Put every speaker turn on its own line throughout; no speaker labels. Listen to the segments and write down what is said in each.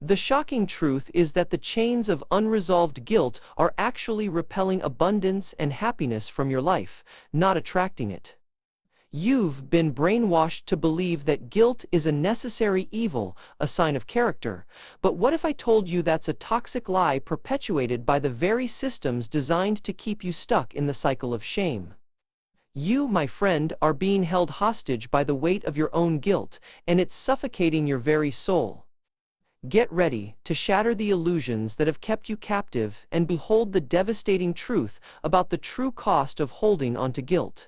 The shocking truth is that the chains of unresolved guilt are actually repelling abundance and happiness from your life, not attracting it. You've been brainwashed to believe that guilt is a necessary evil, a sign of character. But what if I told you that's a toxic lie perpetuated by the very systems designed to keep you stuck in the cycle of shame? You, my friend, are being held hostage by the weight of your own guilt, and it's suffocating your very soul. Get ready to shatter the illusions that have kept you captive and behold the devastating truth about the true cost of holding onto guilt.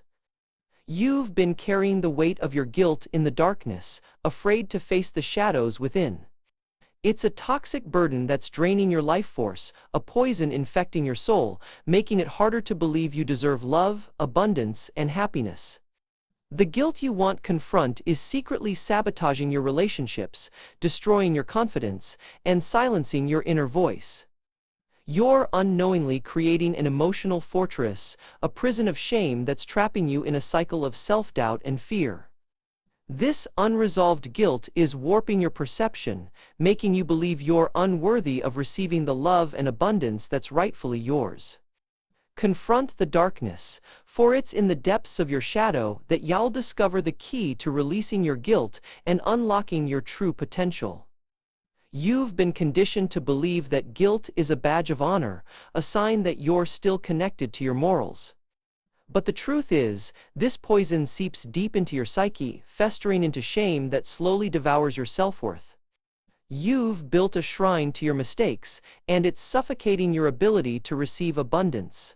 You've been carrying the weight of your guilt in the darkness, afraid to face the shadows within. It's a toxic burden that's draining your life force, a poison infecting your soul, making it harder to believe you deserve love, abundance, and happiness. The guilt you won't confront is secretly sabotaging your relationships, destroying your confidence, and silencing your inner voice. You're unknowingly creating an emotional fortress, a prison of shame that's trapping you in a cycle of self-doubt and fear. This unresolved guilt is warping your perception, making you believe you're unworthy of receiving the love and abundance that's rightfully yours. Confront the darkness, for it's in the depths of your shadow that you'll discover the key to releasing your guilt and unlocking your true potential. You've been conditioned to believe that guilt is a badge of honor, a sign that you're still connected to your morals. But the truth is, this poison seeps deep into your psyche, festering into shame that slowly devours your self-worth. You've built a shrine to your mistakes, and it's suffocating your ability to receive abundance.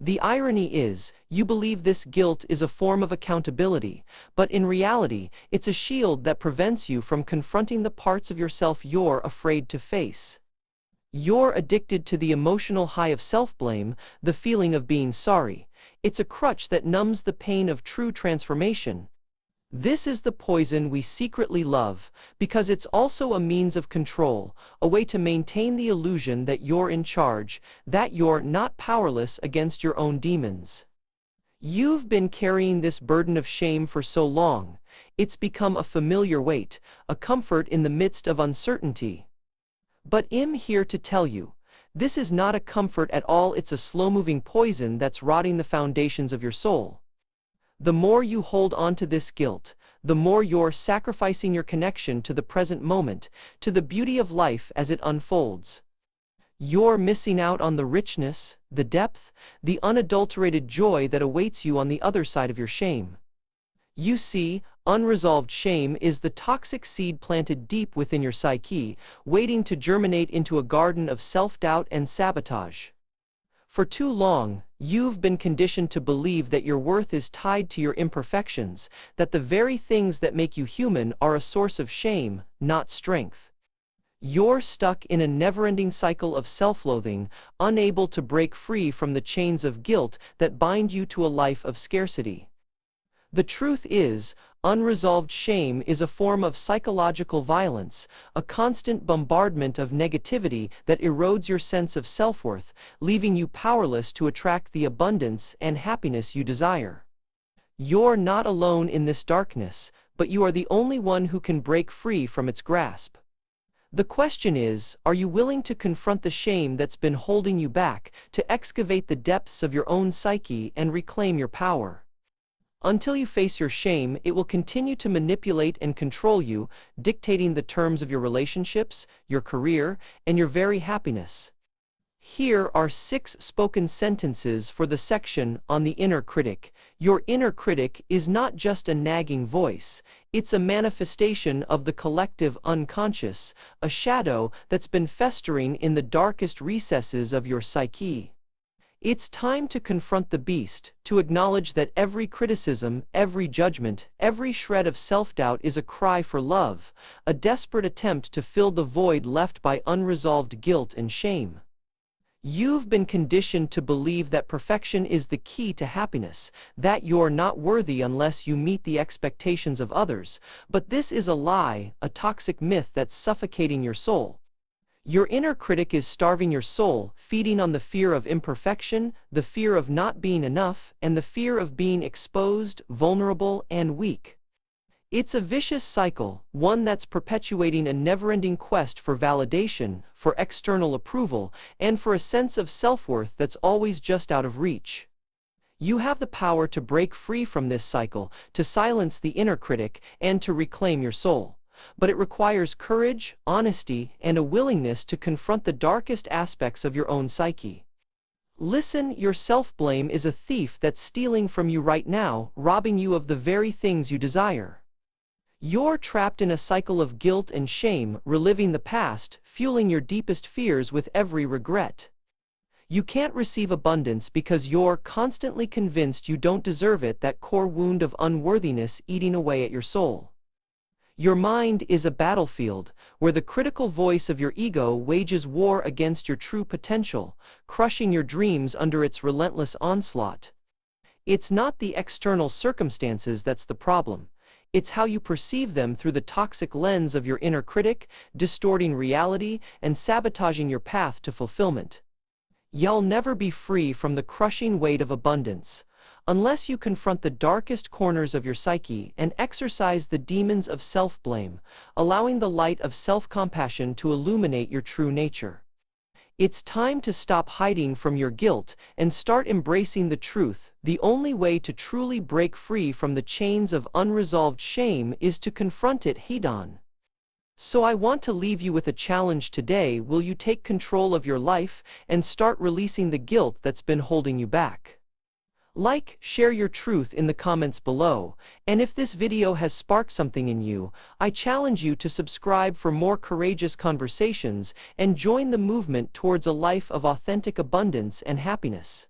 The irony is, you believe this guilt is a form of accountability, but in reality, it's a shield that prevents you from confronting the parts of yourself you're afraid to face. You're addicted to the emotional high of self-blame, the feeling of being sorry. It's a crutch that numbs the pain of true transformation. This is the poison we secretly love, because it's also a means of control, a way to maintain the illusion that you're in charge, that you're not powerless against your own demons. You've been carrying this burden of shame for so long, it's become a familiar weight, a comfort in the midst of uncertainty. But I'm here to tell you, this is not a comfort at all, it's a slow-moving poison that's rotting the foundations of your soul. The more you hold on to this guilt, the more you're sacrificing your connection to the present moment, to the beauty of life as it unfolds. You're missing out on the richness, the depth, the unadulterated joy that awaits you on the other side of your shame. You see, unresolved shame is the toxic seed planted deep within your psyche, waiting to germinate into a garden of self-doubt and sabotage. For too long, you've been conditioned to believe that your worth is tied to your imperfections, that the very things that make you human are a source of shame, not strength. You're stuck in a never-ending cycle of self-loathing, unable to break free from the chains of guilt that bind you to a life of scarcity. The truth is, unresolved shame is a form of psychological violence, a constant bombardment of negativity that erodes your sense of self-worth, leaving you powerless to attract the abundance and happiness you desire. You're not alone in this darkness, but you are the only one who can break free from its grasp. The question is, are you willing to confront the shame that's been holding you back, to excavate the depths of your own psyche and reclaim your power? Until you face your shame, it will continue to manipulate and control you, dictating the terms of your relationships, your career, and your very happiness. Here are 6 spoken sentences for the section on the inner critic. Your inner critic is not just a nagging voice, it's a manifestation of the collective unconscious, a shadow that's been festering in the darkest recesses of your psyche. It's time to confront the beast, to acknowledge that every criticism, every judgment, every shred of self-doubt is a cry for love, a desperate attempt to fill the void left by unresolved guilt and shame. You've been conditioned to believe that perfection is the key to happiness, that you're not worthy unless you meet the expectations of others, but this is a lie, a toxic myth that's suffocating your soul. Your inner critic is starving your soul, feeding on the fear of imperfection, the fear of not being enough, and the fear of being exposed, vulnerable, and weak. It's a vicious cycle, one that's perpetuating a never-ending quest for validation, for external approval, and for a sense of self-worth that's always just out of reach. You have the power to break free from this cycle, to silence the inner critic, and to reclaim your soul. But it requires courage, honesty, and a willingness to confront the darkest aspects of your own psyche. Listen, your self-blame is a thief that's stealing from you right now, robbing you of the very things you desire. You're trapped in a cycle of guilt and shame, reliving the past, fueling your deepest fears with every regret. You can't receive abundance because you're constantly convinced you don't deserve it, that core wound of unworthiness eating away at your soul. Your mind is a battlefield, where the critical voice of your ego wages war against your true potential, crushing your dreams under its relentless onslaught. It's not the external circumstances that's the problem. It's how you perceive them through the toxic lens of your inner critic, distorting reality and sabotaging your path to fulfillment. You'll never be free from the crushing weight of abundance unless you confront the darkest corners of your psyche and exorcise the demons of self-blame, allowing the light of self-compassion to illuminate your true nature. It's time to stop hiding from your guilt and start embracing the truth. The only way to truly break free from the chains of unresolved shame is to confront it head-on. So I want to leave you with a challenge today. Will you take control of your life and start releasing the guilt that's been holding you back? Like, share your truth in the comments below, and if this video has sparked something in you, I challenge you to subscribe for more courageous conversations and join the movement towards a life of authentic abundance and happiness.